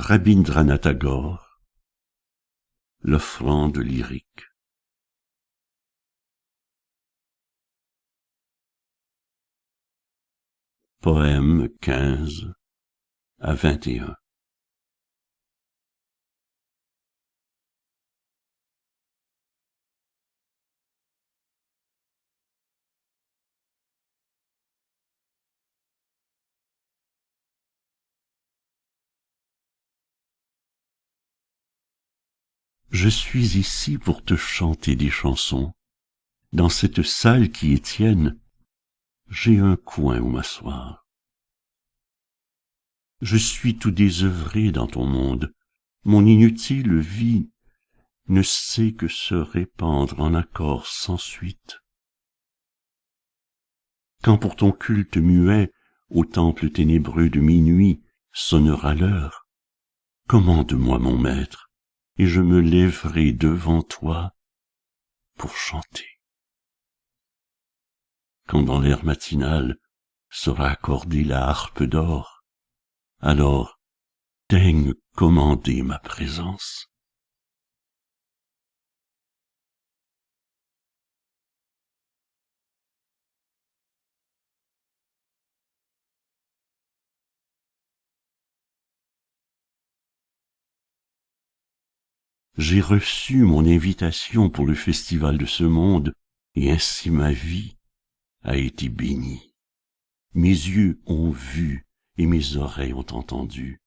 Rabindranath Tagore, l'offrande lyrique. Poème 15 à 21. Je suis ici pour te chanter des chansons. Dans cette salle qui est tienne, j'ai un coin où m'asseoir. Je suis tout désœuvré dans ton monde. Mon inutile vie ne sait que se répandre en accords sans suite. Quand pour ton culte muet, au temple ténébreux de minuit, sonnera l'heure, commande-moi mon maître, et je me lèverai devant toi pour chanter. Quand dans l'air matinal sera accordée la harpe d'or, alors daigne commander ma présence. J'ai reçu mon invitation pour le festival de ce monde, et ainsi ma vie a été bénie. Mes yeux ont vu et mes oreilles ont entendu.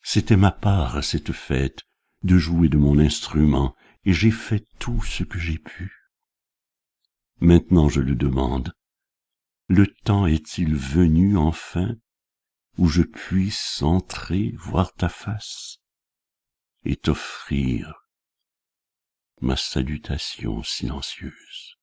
C'était ma part à cette fête de jouer de mon instrument, et j'ai fait tout ce que j'ai pu. Maintenant je le demande, le temps est-il venu enfin où je puisse entrer voir ta face et t'offrir ma salutation silencieuse?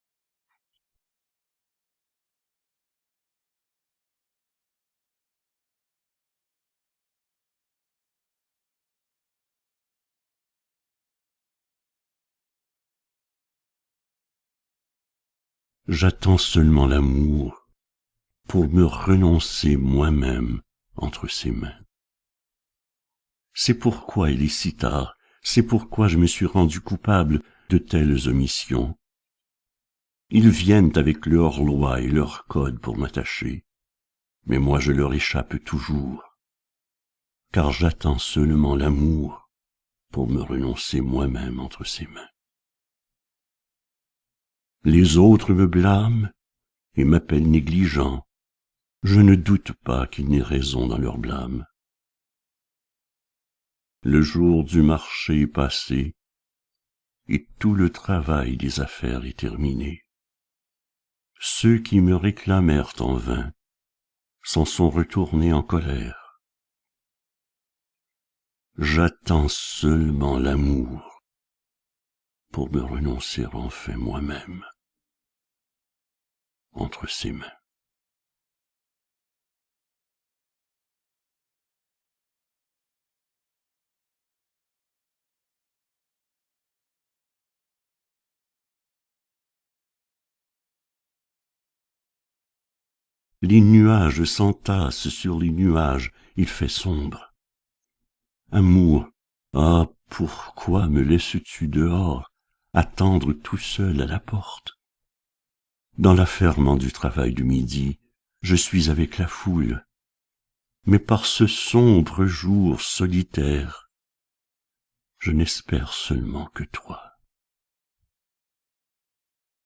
J'attends seulement l'amour pour me renoncer moi-même entre ses mains. C'est pourquoi il est si tard, c'est pourquoi je me suis rendu coupable de telles omissions. Ils viennent avec leurs lois et leurs codes pour m'attacher, mais moi je leur échappe toujours, car j'attends seulement l'amour pour me renoncer moi-même entre ses mains. Les autres me blâment et m'appellent négligent. Je ne doute pas qu'ils n'aient raison dans leur blâme. Le jour du marché est passé, et tout le travail des affaires est terminé. Ceux qui me réclamèrent en vain s'en sont retournés en colère. J'attends seulement l'amour pour me renoncer enfin moi-même entre ses mains. Les nuages s'entassent sur les nuages, il fait sombre. Amour, ah, pourquoi me laisses-tu dehors, attendre tout seul à la porte? Dans l'affairement du travail du midi, je suis avec la foule, mais par ce sombre jour solitaire, je n'espère seulement que toi.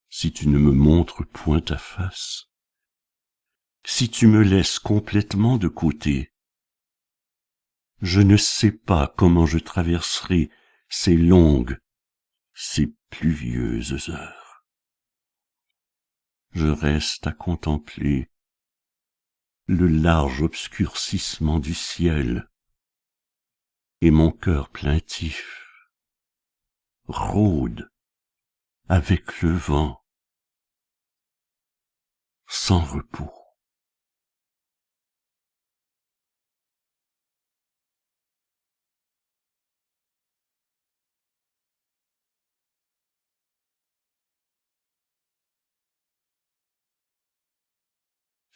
Si tu ne me montres point ta face, si tu me laisses complètement de côté, je ne sais pas comment je traverserai ces longues, ces pluvieuses heures. Je reste à contempler le large obscurcissement du ciel, et mon cœur plaintif rôde avec le vent, sans repos.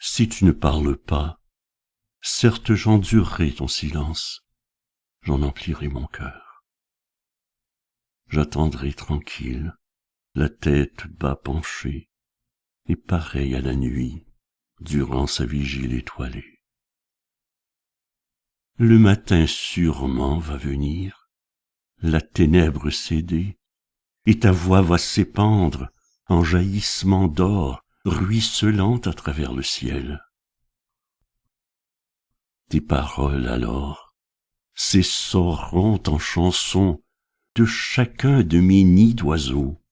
Si tu ne parles pas, Certes, j'endurerai ton silence, j'en emplirai mon cœur. J'attendrai tranquille, la tête bas penchée, et pareil à la nuit, durant sa vigile étoilée. Le matin sûrement va venir, la ténèbre céder, et ta voix va s'épandre en jaillissement d'or, ruisselant à travers le ciel. Tes paroles alors s'essoreront en chansons de chacun de mes nids d'oiseaux,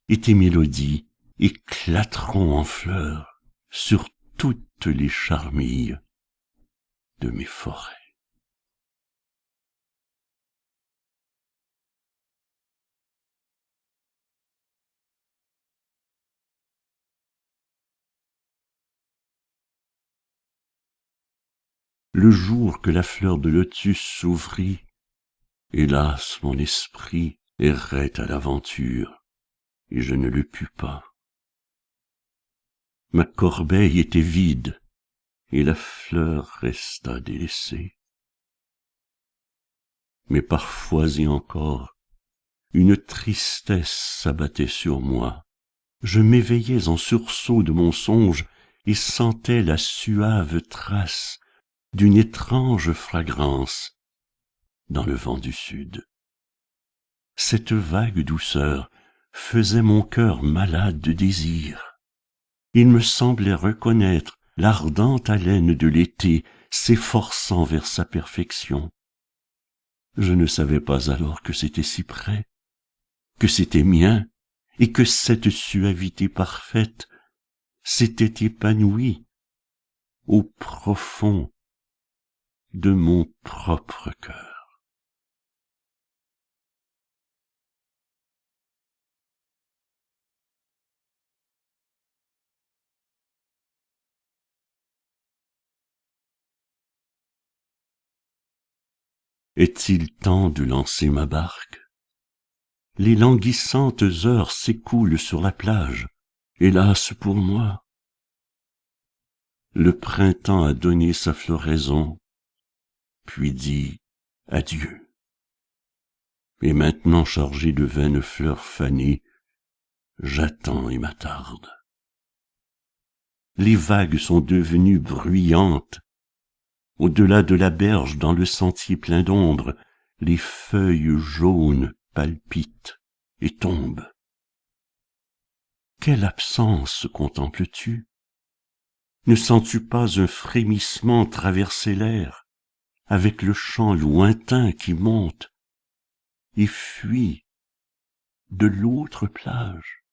et tes mélodies éclateront en fleurs sur toutes les charmilles de mes forêts. Le jour que la fleur de lotus s'ouvrit, hélas, mon esprit errait à l'aventure, et je ne le pus pas. Ma corbeille était vide, et la fleur resta délaissée. Mais parfois et encore, une tristesse s'abattait sur moi. Je m'éveillais en sursaut de mon songe et sentais la suave trace d'une étrange fragrance dans le vent du sud. Cette vague douceur faisait mon cœur malade de désir. Il me semblait reconnaître l'ardente haleine de l'été s'efforçant vers sa perfection. Je ne savais pas alors que c'était si près, que c'était mien, et que cette suavité parfaite s'était épanouie au profond de mon propre cœur. Est-il temps de lancer ma barque? Les languissantes heures s'écoulent sur la plage, hélas pour moi. Le printemps a donné sa floraison, puis dit adieu. Et maintenant chargé de vaines fleurs fanées, j'attends et m'attarde. Les vagues sont devenues bruyantes. Au-delà de la berge, dans le sentier plein d'ombre, les feuilles jaunes palpitent et tombent. Quelle absence contemples-tu? Ne sens-tu pas un frémissement traverser l'air, avec le chant lointain qui monte et fuit de l'autre plage?